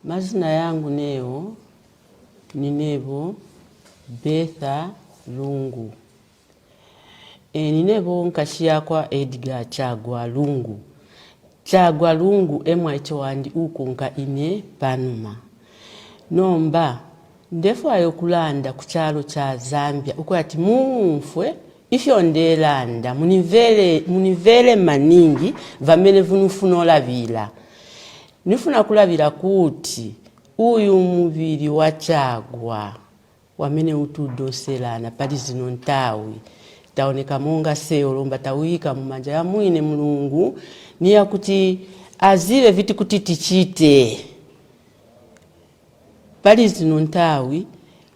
Mazina yangu neo ni nebo Edgar Lungu. Ni nebo nkashia kwa Edgar Changwa Lungu. Changwa Lungu emwa icho wandi uko nka ine panuma. Nomba ndefu ayokulanda kuchalo cha Zambia uko ati mumfwe ifyo ndelanda munivele maningi vamele vunufunola vila. Nifuna kulavira kuti uyu muviri wa Changwa wamene utudoselana pali zino ntawi taoneka monga seolomba tawika mumanja ya mwine Mulungu niya kuti azive viti kuti tichite pali zino ntawi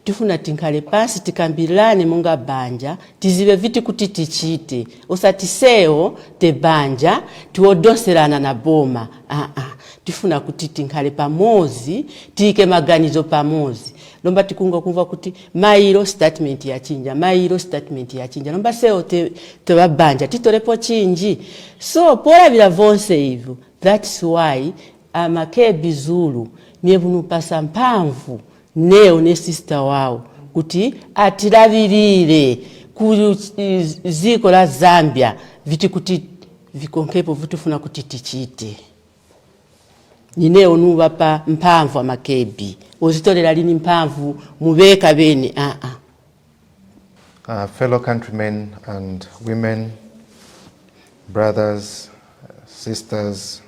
tifuna tinkale pasi tikambilane monga banja tizive viti kuti tichite osati seo te banja tuodoselana na boma tifuna kuti tinkale pamozi tike maganizo pamozi lomba tikunga kumva kuti mailo statement ya chinja lomba seo te babanja titolepo chinji so pola vila vonse hivyo. That's why amakebi Zulu nievunu pasa mpamvu neo ne sister wao kuti atilavilile ku ziko la Zambia viti kuti vikonkepo vitufuna kuti tichite. Nineo nuwa pa mpamvu amakebi ozitolela lini mpamvu mubeka bene Fellow countrymen and women, brothers, sisters,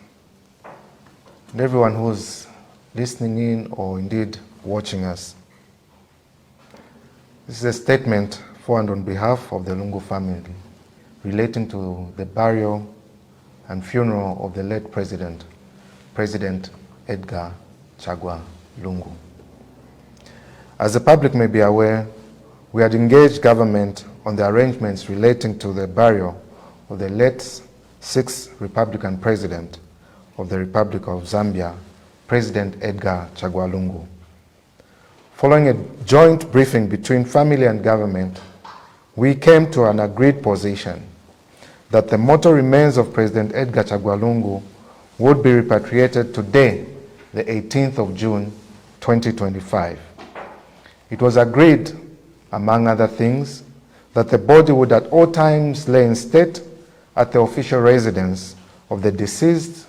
and everyone who's listening in or indeed watching us. This is a statement formed on behalf of the Lungu family relating to the burial and funeral of the late President Edgar Changwa Lungu. As the public may be aware, we had engaged government on the arrangements relating to the burial of the late 6th Republican President of the Republic of Zambia, President Edgar Changwa Lungu. Following a joint briefing between family and government, we came to an agreed position that the mortal remains of President Edgar Changwa Lungu would be repatriated today, the 18th of June, 2025. It was agreed, among other things, that the body would at all times lay in state at the official residence of the deceased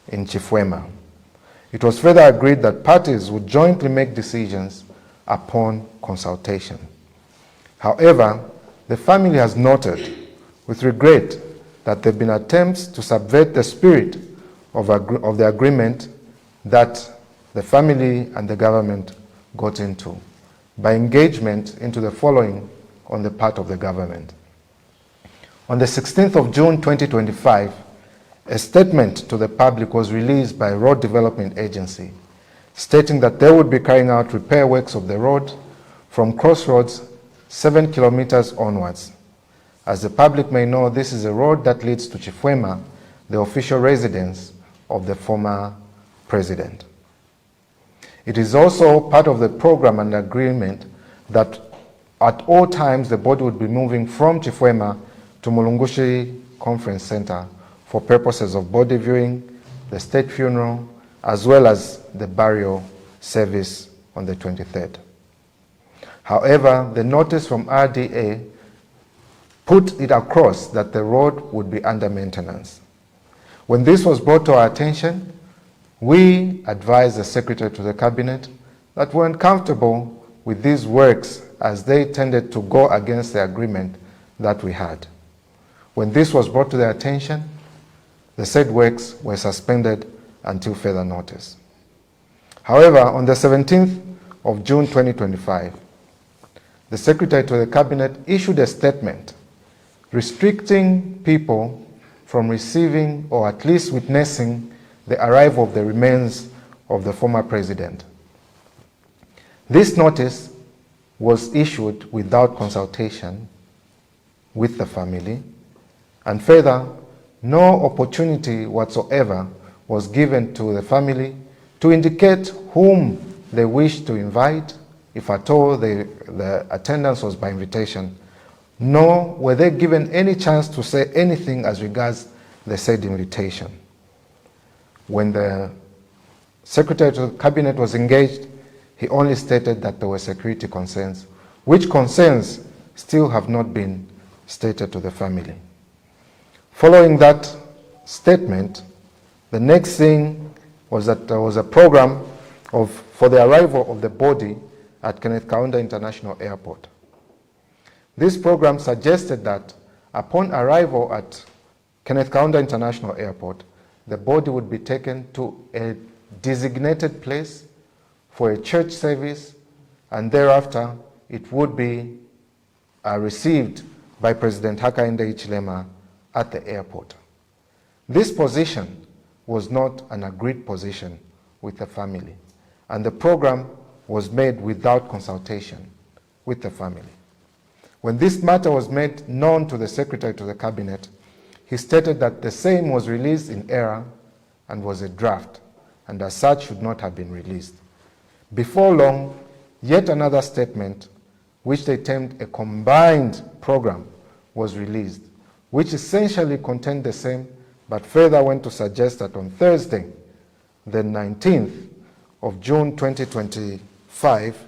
in Chifwema. It was further agreed that parties would jointly make decisions upon consultation. However, the family has noted with regret that there have been attempts to subvert the spirit of the agreement that the family and the government got into by engagement into the following on the part of the government. On the 16th of June 2025, a statement to the public was released by Road Development Agency stating that they would be carrying out repair works of the road from Crossroads 7 kilometers onwards. As the public may know, this is a road that leads to Chifwema, the official residence of the former president. It is also part of the program and agreement that at all times the body would be moving from Chifwema to Mulungushi Conference Center for purposes of body viewing, the state funeral, as well as the burial service on the 23rd. However, the notice from RDA put it across that the road would be under maintenance. When this was brought to our attention, we advised the Secretary to the Cabinet that we weren't comfortable with these works as they tended to go against the agreement that we had. When this was brought to their attention, the said works were suspended until further notice. However, on the 17th of June 2025, the Secretary to the Cabinet issued a statement restricting people from receiving or at least witnessing the arrival of the remains of the former president. This notice was issued without consultation with the family, and further, no opportunity whatsoever was given to the family to indicate whom they wished to invite, if at all the attendance was by invitation, nor were they given any chance to say anything as regards the said invitation. When the Secretary to the Cabinet was engaged, he only stated that there were security concerns, which concerns still have not been stated to the family. Following that statement, the next thing was that there was a program for the arrival of the body at Kenneth Kaunda International Airport. This program suggested that upon arrival at Kenneth Kaunda International Airport, the body would be taken to a designated place for a church service, and thereafter it would be received by President Hakainde Hichilema at the airport. This position was not an agreed position with the family, and the program was made without consultation with the family. When this matter was made known to the Secretary to the Cabinet, he stated that the same was released in error and was a draft, and as such should not have been released. Before long, yet another statement, which they termed a combined program, was released, which essentially contained the same, but further went to suggest that on Thursday, the 19th of June 2025,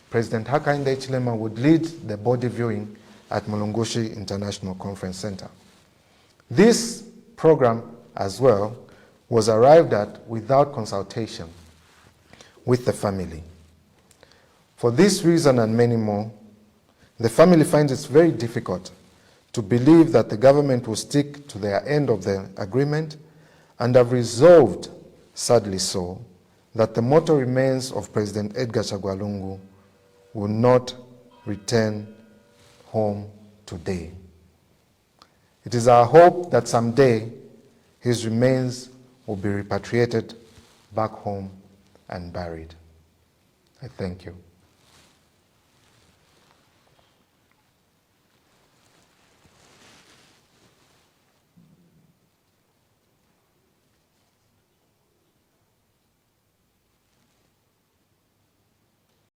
President Hakainde Hichilema would lead the body viewing at Mulungushi International Conference Center. This program as well was arrived at without consultation with the family. For this reason and many more, the family finds it very difficult to believe that the government will stick to their end of the agreement, and have resolved, sadly so, that the mortal remains of President Edgar Changwa Lungu will not return home today. It is our hope that someday his remains will be repatriated back home and buried. I thank you.